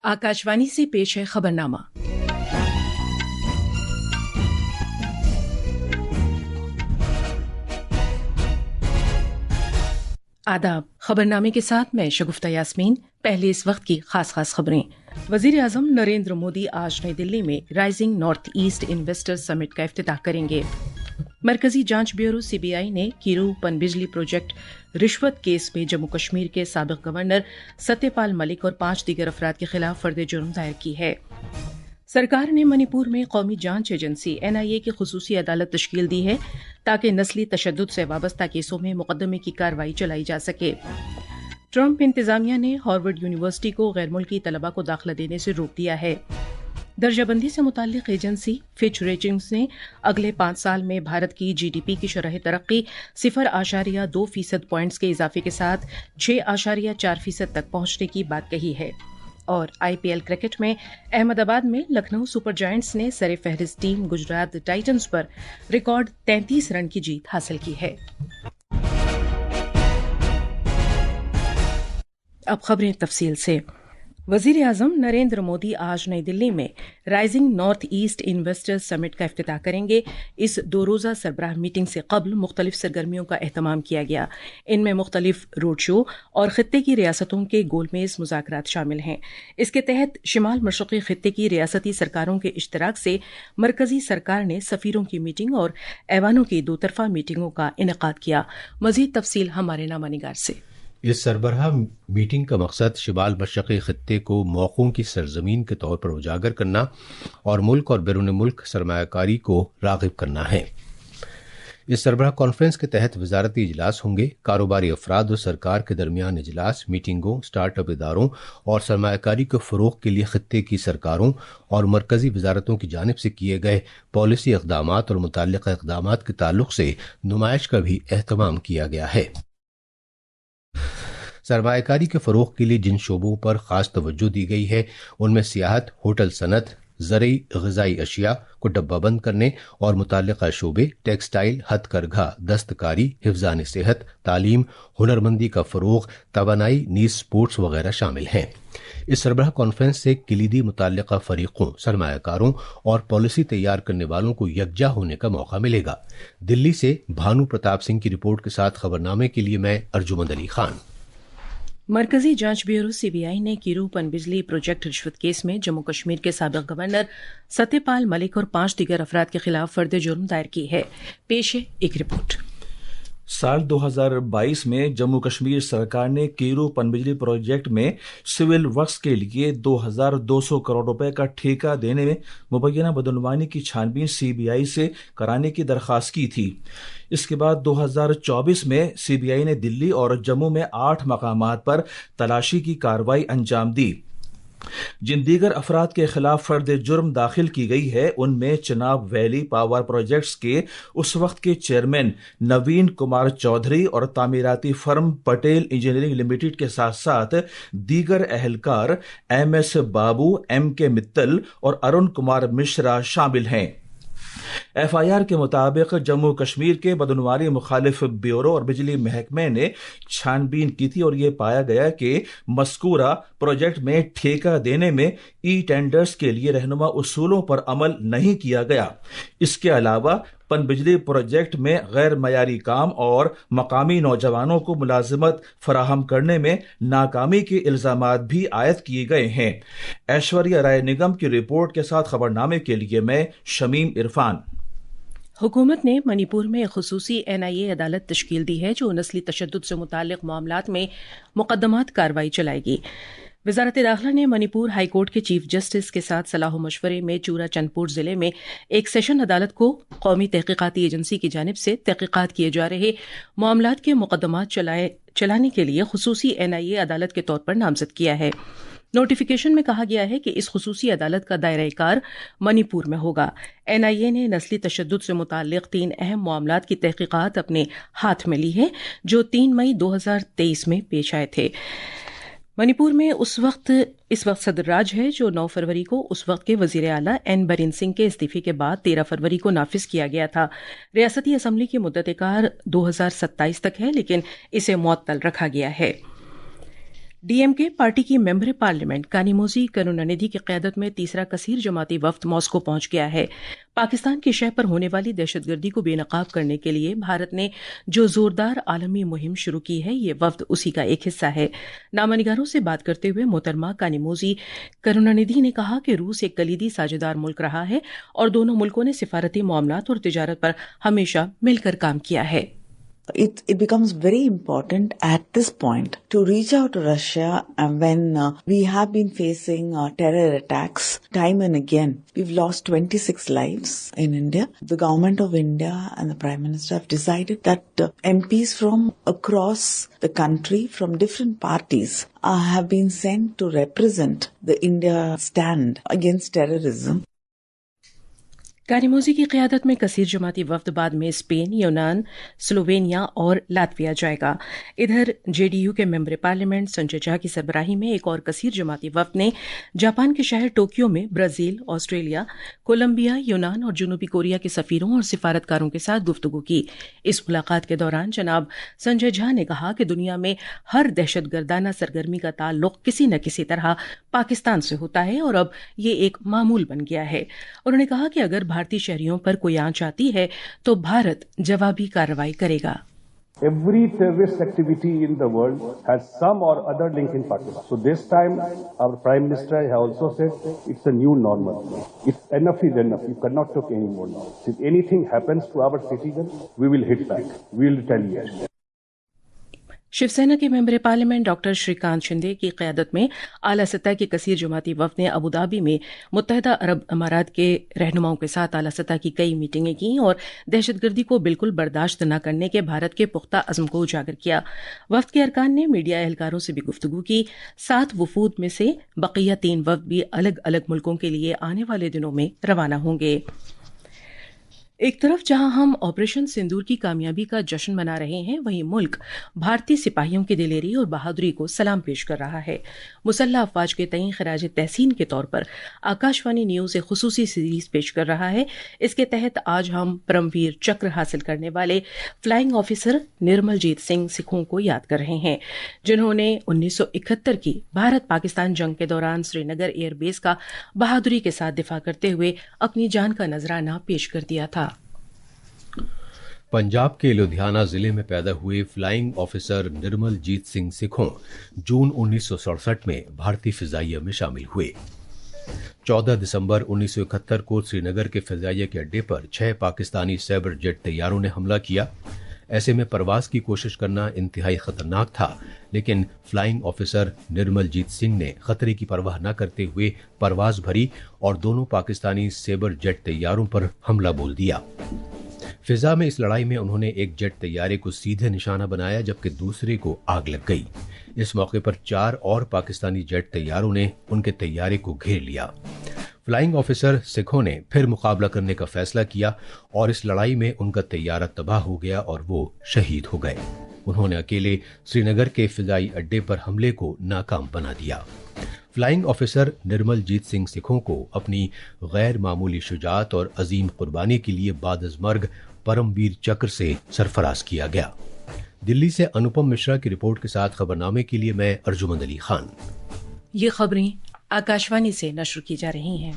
आकाशवाणी से पेश है खबरनामा। आदाब। खबरनामे के साथ मैं शगुफ्ता यास्मीन। पहले इस वक्त की खास खबरें। वजीर आजम नरेंद्र मोदी आज नई दिल्ली में rising north east investors summit का इफ्तिताह करेंगे। मरकजी जांच ब्यूरो सीबीआई ने कीरू पनबिजली प्रोजेक्ट रिश्वत केस में जम्मू कश्मीर के साबिक गवर्नर सत्यपाल मलिक और 5 दीगर अफराद के खिलाफ फर्द जुर्म दायर की है। सरकार ने मणिपुर में कौमी जांच एजेंसी NIA की खुसूसी अदालत तश्कील दी है ताकि नस्ली तशद्दुद से वाबस्ता केसों में मुकदमे की कार्रवाई चलाई जा सके। ट्रंप इंतजामिया ने हार्वर्ड यूनिवर्सिटी को गैर मुल्की तलबा को दाखिला देने से रोक दिया है। दर्जाबंदी से मुताल्लिक एजेंसी फिच रेटिंग्स ने अगले 5 साल में भारत की GDP की शरह तरक्की 0.2% पॉइंट्स के इजाफे के साथ 6.4% तक पहुंचने की बात कही है। और IPL क्रिकेट में अहमदाबाद में लखनऊ सुपर जायंट्स ने सरे फहरिस्त टीम गुजरात टाइटंस पर रिकॉर्ड 33 रन की जीत हासिल की है। अब खबरें तफसील से। वजीर आजम नरेंद्र मोदी आज नई दिल्ली में rising north east investors summit का इफ्तिताह करेंगे। इस 2 रोज़ा सरबराह मीटिंग से कबल मुख्तलिफ सरगर्मियों का एहतमाम किया गया। इनमें मुख्तलिफ रोड शो और खित्ते की रियासतों के गोलमेज मुज़ाकरात शामिल हैं। इसके तहत शिमाल मशरक़ी खित्ते की रियासती सरकारों के इश्तराक से मरकजी सरकार ने सफ़ीरों की मीटिंग और ऐवानों की 2 तरफ़ा मीटिंगों का इनेकाद किया। मज़ीद तफसील हमारे नामानिगार से। इस सरबराह मीटिंग का मकसद शिमाल मशरक़ी खित्ते को मौक़ों की सरजमीन के तौर पर उजागर करना और मुल्क और बैरून मुल्क सरमायाकारी को राग़िब करना है। इस सरबराह कॉन्फ्रेंस के तहत वजारती इजलास होंगे। कारोबारी अफराद और सरकार के दरमियान इजलास, मीटिंगों, स्टार्टअप इदारों और सरमायाकारी के फ़रोग़ के लिए खित्ते की सरकारों और मरकज़ी वजारतों की जानिब से किए गए पॉलिसी इक़दामात और मुतल्लिक़ा इक़दामात के ताल्लुक़ से नुमाइश का भी एहतमाम किया गया है। सरमायाकारी के फ़रोग़ के लिए जिन शोबों पर ख़ास तवज्जो दी गई है उनमें सियाहत, होटल सनत, ज़रई ग़िज़ाई अशिया को डब्बाबंद करने और मुतल्लिक़ा शोबे, टेक्सटाइल, हथकरघा, दस्तकारी, हिफ़्ज़ान सेहत, तालीम, हुनरमंदी का फ़रोग़, तवानाई, नीज़ स्पोर्ट्स वगैरह शामिल हैं। इस सरबराह कॉन्फ्रेंस से किलीदी मुतल्लिक़ा फ़रीक़ों, सरमायाकारों और पॉलिसी तैयार करने वालों को यकजा होने का मौका मिलेगा। दिल्ली से भानु प्रताप सिंह की रिपोर्ट के साथ खबरनामे के लिए मैं अर्जुमंद अली खान। मरकजी जांच ब्यूरो CBI ने कीरू पनबिजली प्रोजेक्ट रिश्वत केस में जम्मू कश्मीर के साबिक गवर्नर सत्यपाल मलिक और 5 दीगर अफराद के खिलाफ फर्द जुर्म दायर की है। पेश है एक रिपोर्ट। साल 2022 में जम्मू कश्मीर सरकार ने कीरू पनबिजली प्रोजेक्ट में सिविल वर्क्स के लिए 2200 करोड़ रुपए का ठेका देने में मुबैना बदनवानी की छानबीन CBI से कराने की दरख्वास्त की थी। इसके बाद 2024 में CBI ने दिल्ली और जम्मू में 8 मकामात पर तलाशी की कार्रवाई अंजाम दी। जिन दीगर अफराद के खिलाफ फर्द जुर्म दाखिल की गई है उनमें चिनाब वैली पावर प्रोजेक्ट्स के उस वक्त के चेयरमैन नवीन कुमार चौधरी और तामीराती फर्म पटेल इंजीनियरिंग लिमिटेड के साथ साथ दीगर अहलकार MS बाबू, MK मित्तल और अरुण कुमार मिश्रा शामिल हैं। FIR के मुताबिक जम्मू कश्मीर के बदनवारी मुखालिफ ब्यूरो और बिजली महकमे ने छानबीन की थी और ये पाया गया कि मस्कूरा प्रोजेक्ट में ठेका देने में टेंडर्स के लिए रहनुमा उसूलों पर अमल नहीं किया गया। इसके अलावा पनबिजली प्रोजेक्ट में गैर मयारी काम और मकामी नौजवानों को मुलाजिमत फराहम करने में नाकामी के इल्जामात भी आयद किए गए हैं। ऐश्वर्या राय निगम की रिपोर्ट के साथ खबरनामे के लिए मैं शमीम इरफान। हुकूमत ने मणिपुर में खुसूसी NIA अदालत तश्कील दी है जो नस्ली तशद्दुद से मुताल्लिक मामलात में मुकदमात कार्रवाई चलाएगी। वजारत दाखिला ने मणिपुर हाई कोर्ट के चीफ जस्टिस के साथ सलाह मशवरे में चूरा चंदपुर जिले में एक सेशन अदालत को कौमी तहकीकाती एजेंसी की जानिब से तहकीकात किए जा रहे मामलात के मुकदमात चलाने के लिए खुसूसी NIA अदालत के तौर पर नामजद किया है। नोटिफिकेशन में कहा गया है कि इस खुसूसी अदालत का दायरा-ए-कार मणिपुर में होगा। NIA ने नस्ली तशद्दुद से मुताल्लिक 3 अहम मामलात की तहकीकात अपने हाथ में ली है जो 3 मई 2023 में पेश आए थे। मणिपुर में इस वक्त सदर राज है जो 9 फरवरी को उस वक्त के वजीर आला N बरिन सिंह के इस्तीफे के बाद 13 फरवरी को नाफिज किया गया था। रियासती असम्बली की मुद्दत कार 2027 तक है लेकिन इसे मुअत्तल रखा गया है। DMK पार्टी की मेंबर पार्लियामेंट कानिमोजी करुणानिधि की क़यादत में तीसरा कसीर जमाती वफ्द मॉस्को पहुंच गया है। पाकिस्तान की शह पर होने वाली दहशतगर्दी को बेनकाब करने के लिए भारत ने जो जोरदार आलमी मुहिम शुरू की है, ये वफ्द उसी का एक हिस्सा है। नामानिगारों से बात करते हुए मोहतरमा कानिमोजी करुणानिधि ने कहा कि रूस एक कलीदी साझेदार मुल्क रहा है और दोनों मुल्कों ने सिफारती मामलात और तिजारत पर हमेशा मिलकर काम किया है। It becomes very important at this point to reach out to Russia, and when we have been facing terror attacks time and again. We've lost 26 lives in India. The government of India and the Prime Minister have decided that MPs from across the country, from different parties, have been sent to represent the India stand against terrorism. कानिमोजी की क़यादत में कसीर जमाती वफ्द बाद में Spain, यूनान, Slovenia और Latvia जाएगा। इधर JDU के मेंबर पार्लियामेंट संजय झा की सरबराही में एक और कसीर जमाती वफ्द ने जापान के शहर टोक्यो में ब्राजील, ऑस्ट्रेलिया, कोलंबिया, यूनान और जनूबी कोरिया के सफीरों और सिफारतकारों के साथ गुफ्तगू की। इस मुलाकात के दौरान जनाब संजय झा ने कहा कि दुनिया में हर दहशतगर्दाना सरगर्मी का ताल्लुक किसी न किसी तरह पाकिस्तान से होता है और अब ये एक मामूल बन गया है। उन्होंने कहा कि अगर भारतीय शहरियों पर कोई आंच आती है तो भारत जवाबी कार्रवाई करेगा। Every terrorist activity in the world has some or other link in Pakistan. So this time our Prime Minister has also said it's a new normal. It's enough is enough. You cannot talk anymore now. If anything happens to our citizens, we will hit back. We will retaliate. Shiv Sena के member parliament doctor Shrikant Shinde की क़यादत में आला सतह की कसीर जमाती वफ़द ने Abu Dhabi में मुत्तहिदा अरब अमारात के रहनुमाओं के साथ आला सतह की कई मीटिंगें की और दहशतगर्दी को बिल्कुल बर्दाश्त न करने के भारत के पुख्ता अज़्म को उजागर किया। वफ़द के अरकान ने मीडिया एहलकारों से भी गुफ्तगू की। 7 वफूद में से बकिया 3 वफ़द भी अलग अलग मुल्कों के लिए आने वाले दिनों में रवाना होंगे। एक तरफ जहां हम ऑपरेशन सिंदूर की कामयाबी का जश्न मना रहे हैं, वहीं मुल्क भारतीय सिपाहियों की दिलेरी और बहादुरी को सलाम पेश कर रहा है। मुसल्लह अफवाज के तईं खराज तहसीन के तौर पर आकाशवाणी न्यूज़ एक खुसूसी सीरीज पेश कर रहा है। इसके तहत आज हम परमवीर चक्र हासिल करने वाले फ्लाइंग ऑफिसर निर्मलजीत सिंह सिखों को याद कर रहे हैं, जिन्होंने 1971 की भारत पाकिस्तान जंग के दौरान श्रीनगर एयरबेस का बहादुरी के साथ दिफा करते हुए अपनी जान का नजराना पेश कर दिया था। पंजाब के लुधियाना जिले में पैदा हुए फ्लाइंग ऑफिसर निर्मलजीत सिंह सिखों जून 1967 में भारतीय फिजाइया में शामिल हुए। 14 दिसंबर 1971 को श्रीनगर के फिजाइया के अड्डे पर 6 पाकिस्तानी सैबर जेट तैयारों ने हमला किया। ऐसे में परवाज की कोशिश करना इंतहाई खतरनाक था, लेकिन फ्लाइंग ऑफिसर निर्मलजीत सिंह ने खतरे की परवाह न करते हुए परवाज भरी और दोनों पाकिस्तानी सैबर जेट तैयारों पर हमला बोल दिया। फिजा में इस लड़ाई में उन्होंने एक जेट तैयारे को सीधे निशाना बनाया, जबकि दूसरे को आग लग गई। इस मौके पर 4 और पाकिस्तानी जेट तैयारों ने उनके तैयारे को घेर लिया। फ्लाइंग ऑफिसर सिखों ने फिर मुकाबला करने का फैसला किया और इस लड़ाई में उनका तैयारा तबाह हो गया और वो शहीद हो गए। उन्होंने अकेले श्रीनगर के फिजाई अड्डे पर हमले को नाकाम बना दिया। फ्लाइंग ऑफिसर निर्मलजीत सिंह सिखों को अपनी गैर मामूली शुजाअत और अजीम कुर्बानी के लिए बादअज़मर्ग परमवीर चक्र से सरफराज किया गया। दिल्ली से अनुपम मिश्रा की रिपोर्ट के साथ खबरनामे के लिए मैं अर्जुमंद अली खान। ये खबरें आकाशवाणी से नश्र की जा रही हैं।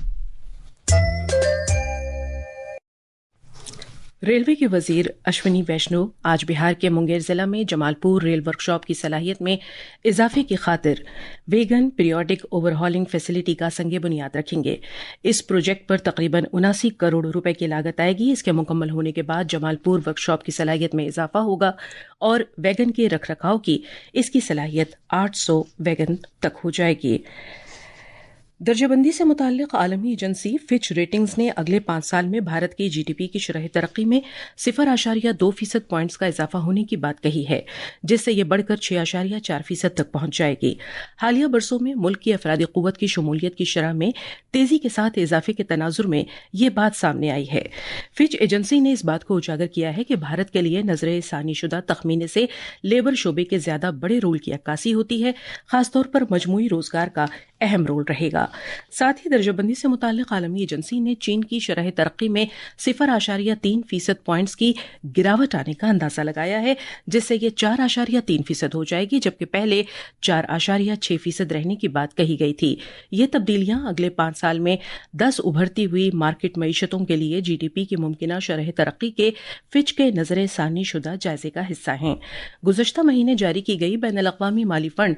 रेलवे के वजीर अश्विनी वैष्णव आज बिहार के मुंगेर जिला में जमालपुर रेल वर्कशॉप की सलाहियत में इजाफे की खातिर वेगन पीरियोडिक ओवरहॉलिंग फैसिलिटी का संगे बुनियाद रखेंगे। इस प्रोजेक्ट पर तकरीबन 79 करोड़ रुपए की लागत आएगी। इसके मुकम्मल होने के बाद जमालपुर वर्कशॉप की सलाहियत में इजाफा होगा और वैगन के रखरखाव की इसकी सलाहियत 800 वैगन तक हो जाएगी। दर्जाबंदी से मुताल्लिक आलमी एजेंसी फिच रेटिंग्स ने अगले 5 साल में भारत की जीडीपी की शरह तरक्की में 0.2% पॉइंट्स का इजाफा होने की बात कही है, जिससे यह बढ़कर 6.4% तक पहुंच जाएगी। हालिया बरसों में मुल्क की अफरादी क़ुव्वत की शमूलियत की शरह में तेजी के साथ इजाफे के तनाजुर में यह बात सामने आई है। फिच एजेंसी ने इस बात को उजागर किया है कि भारत के लिए नजर सानी शुदा तखमीने से लेबर शोबे के ज्यादा बड़े रोल की अक्कासी होती है, खासतौर पर मजमूई रोजगार का अहम रोल रहेगा। साथ ही दर्जा बंदी से मुताल्लिक आलमी एजेंसी ने चीन की शरह तरक्की में 0.3% पॉइंट्स की गिरावट आने का अंदाजा लगाया है, जिससे ये 4.3% हो जाएगी, जबकि पहले 4.6% रहने की बात कही गई थी। ये तब्दीलियां अगले 5 साल में 10 उभरती हुई मार्केट मईशतों के लिए जीडीपी की मुमकिना शरह तरक्की के फिच के नजर सानी शुदा जायजे का हिस्सा हैं। गुज़श्ता महीने जारी की गई बैनुल-अक़वामी माली फंड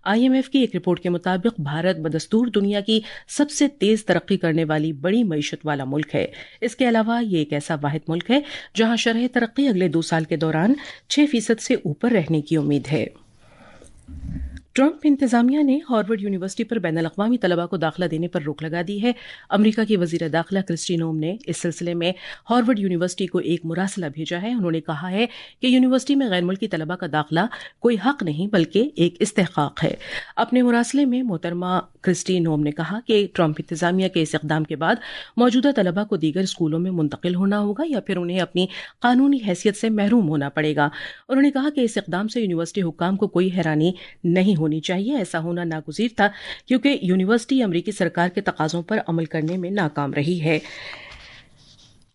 IMF की एक रिपोर्ट के मुताबिक भारत बदस्तूर दुनिया की सबसे तेज तरक्की करने वाली बड़ी मईशत वाला मुल्क है। इसके अलावा ये एक ऐसा वाहिद मुल्क है जहां शरह तरक्की अगले 2 साल के दौरान 6% से ऊपर रहने की उम्मीद है। ट्रंप इंतजामिया ने हार्वर्ड यूनिवर्सिटी पर बैनुल-अक़वामी तलबा को दाखिला देने पर रोक लगा दी है। अमरीका की वज़ीर दाखिला क्रिस्टी नोम ने इस सिलसिले में हार्वर्ड यूनिवर्सिटी को एक मुरासला भेजा है। उन्होंने कहा है कि यूनिवर्सिटी में गैर मुल्की तलबा का दाखिला कोई हक नहीं बल्कि एक इस्तेहक़ाक़ है। अपने मुरासले में मोहतरमा क्रिस्टी नोम ने कहा कि ट्रंप इंतजामिया के इस इक़दाम के बाद मौजूदा तलबा को दीगर स्कूलों में मुंतकिल होना होगा या फिर उन्हें अपनी कानूनी हैसियत से महरूम होना पड़ेगा। उन्होंने कहा कि इस इक़दाम से यूनिवर्सिटी हुक्काम को कोई हैरानी नहीं होनी चाहिए। ऐसा होना नागुज़ीर था क्योंकि यूनिवर्सिटी अमरीकी सरकार के तकाज़ों पर अमल करने में नाकाम रही है।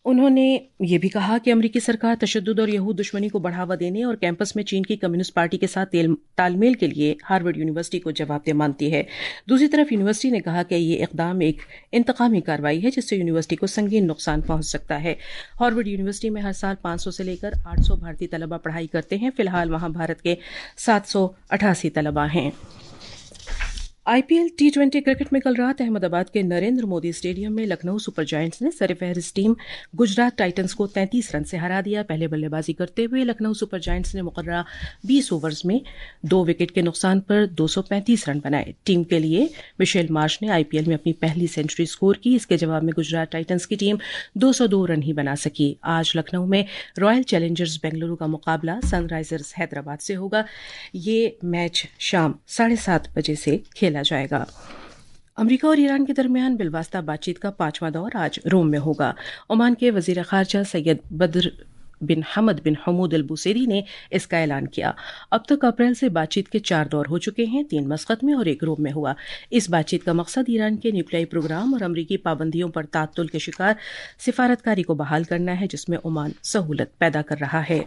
उन्होंने ये भी कहा कि अमरीकी सरकार तशद्दुद और यहूद दुश्मनी को बढ़ावा देने और कैंपस में चीन की कम्युनिस्ट पार्टी के साथ तालमेल के लिए हार्वर्ड यूनिवर्सिटी को जवाबदेह मानती है। दूसरी तरफ यूनिवर्सिटी ने कहा कि ये इक़दाम एक इंतकामी कार्रवाई है जिससे यूनिवर्सिटी को संगीन नुकसान पहुंच सकता है। हार्वर्ड यूनिवर्सिटी में हर साल 500 से लेकर 800 भारतीय तलबा पढ़ाई करते हैं। फिलहाल वहां भारत के 788 तलबा हैं। IPL T20 क्रिकेट में कल रात अहमदाबाद के नरेंद्र मोदी स्टेडियम में लखनऊ सुपर जायंट्स ने सरफहरिस्त टीम गुजरात टाइटंस को 33 रन से हरा दिया। पहले बल्लेबाजी करते हुए लखनऊ सुपर जायंट्स ने मुकर्ररा 20 ओवर्स में 2 विकेट के नुकसान पर 235 रन बनाए। टीम के लिए मिशेल मार्श ने IPL में अपनी पहली सेंचुरी स्कोर की। इसके जवाब में गुजरात टाइटंस की टीम 202 रन ही बना सकी। आज लखनऊ में रॉयल चैलेंजर्स बेंगलुरु का मुकाबला सनराइजर्स हैदराबाद से होगा। ये मैच शाम 7:30 बजे से खेला जाएगा। अमेरिका और ईरान के दरमियान बिलवास्ता बातचीत का 5वां दौर आज रोम में होगा। ओमान के वजीर खारजा सैयद बद्र बिन हमद बिन हमूद अल बुसेरी ने इसका ऐलान किया। अब तक अप्रैल से बातचीत के 4 दौर हो चुके हैं, 3 मस्कत में और 1 रोम में हुआ। इस बातचीत का मकसद ईरान के न्यूक्लियाई प्रोग्राम और अमरीकी पाबंदियों पर तात्तुल के शिकार सिफारतकारी को बहाल करना है, जिसमें ओमान सहूलत पैदा कर रहा है।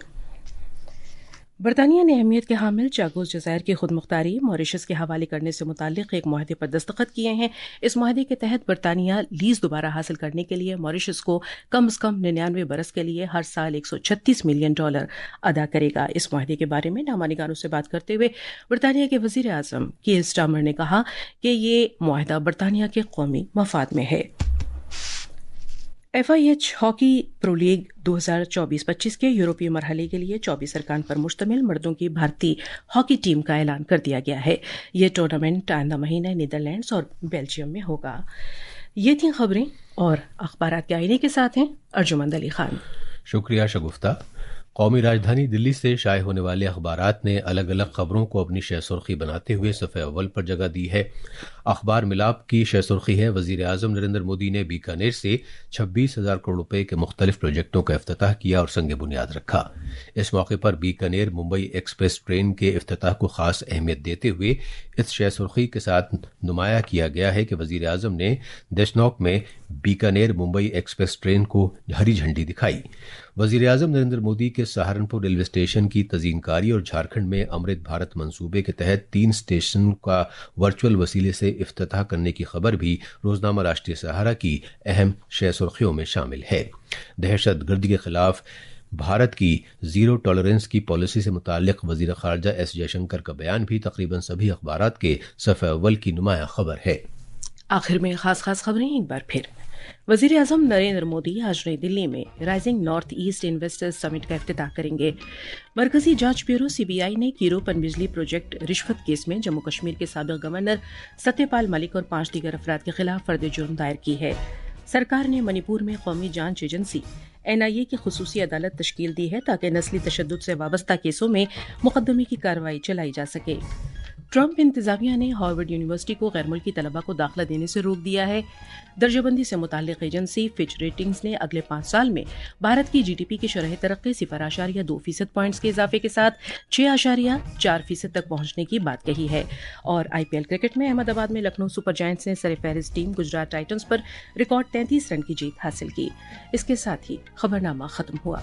बरतानिया ने अहमियत के हामिल चागोस जज़ायर की खुद मुख्तारी मॉरिशस के हवाले करने से मुताल्लिक एक मुआहदे पर दस्तखत किए हैं। इस मुआहदे के तहत बरतानिया लीज दोबारा हासिल करने के लिए मॉरिशस को कम से कम 99 बरस के लिए हर साल $136 मिलियन अदा करेगा। इस मुआहदे के बारे में नामा निगारों से बात करते हुए बरतानिया के वज़ीर आज़म कीर स्टार्मर ने कहा कि ये मुआहदा बरतानिया के कौमी मफाद में है। FIH हॉकी प्रो लीग 2024-25 के यूरोपीय मरहले के लिए 24 अरकान पर मुश्तमिल मर्दों की भारतीय हॉकी टीम का ऐलान कर दिया गया है। ये टूर्नामेंट आइंदा महीने नीदरलैंड्स और बेल्जियम में होगा। ये थी खबरें और अखबारात के आईने के साथ हैं अर्जुमंद अली खान। शुक्रिया शगुफ्ता। कौमी राजधानी दिल्ली से शाये होने वाले अखबारात ने अलग अलग खबरों को अपनी शह सुर्खी बनाते हुए सफ़े अव्वल पर जगह दी है। अखबार मिलाप की शह सुर्खी है, वज़ीर आज़म नरेंद्र मोदी ने बीकानेर से 26,000 करोड़ रुपए के मुख्तलिफ प्रोजेक्टों का इफ्तिताह किया और संग बुनियाद रखा। इस मौके पर बीकानेर मुंबई एक्सप्रेस ट्रेन के इफ्तिताह को खास अहमियत देते हुए इस शह सुर्खी के साथ नुमाया किया गया है कि वज़ीर आज़म ने देशनौक में बीकानेर मुंबई एक्सप्रेस ट्रेन को हरी झंडी दिखाई। वज़ीर आज़म नरेंद्र मोदी के सहारनपुर रेलवे स्टेशन की तज़ीनकारी और झारखंड में अमृत भारत मंसूबे के तहत 3 स्टेशन का वर्चुअल वसीले से इफ्तिताह करने की खबर भी रोजनामा राष्ट्रीय सहारा की अहम शह सुर्खियों में शामिल है। दहशत गर्दी के खिलाफ भारत की जीरो टॉलरेंस की पॉलिसी से मुताल्लिक वज़ीर ख़ारजा एस जयशंकर का बयान भी तकरीबन सभी अखबारात के सफ़े अव्वल की नुमाया खबर है। आखिर में खास खबरें एक बार फिर। वज़ीर आज़म नरेंद्र मोदी आज नई दिल्ली में rising north east investors summit का इफ्तिताह करेंगे। मरकजी जांच ब्यूरो CBI ने कीरो पनबिजली प्रोजेक्ट रिश्वत केस में जम्मू कश्मीर के साबिक़ गवर्नर सत्यपाल मलिक और 5 दीगर अफराद के खिलाफ फर्द जुर्म दायर की है। सरकार ने मणिपुर में कौमी जांच एजेंसी NIA کی خصوصی عدالت تشکیل دی ہے تاکہ نسلی تشدد سے وابستہ کیسوں میں مقدمے کی کارروائی چلائی جا سکے۔ ٹرمپ انتظامیہ نے ہارورڈ یونیورسٹی کو غیر ملکی طلباء کو داخلہ دینے سے روک دیا ہے۔ درجہ بندی سے متعلق ایجنسی فچ ریٹنگز نے اگلے 5 سال میں بھارت کی GDP کی شرح ترقی 0.2% پوائنٹس کے اضافے کے ساتھ 6.4% تک پہنچنے کی بات کہی ہے۔ اور IPL کرکٹ میں احمد آباد میں لکھنؤ سپر جائنٹس نے سر فہرست ٹیم گجرات ٹائٹنز پر ریکارڈ 33 رن کی جیت حاصل کی۔ اس کے ساتھ ہی خبرنامہ ختم ہوا۔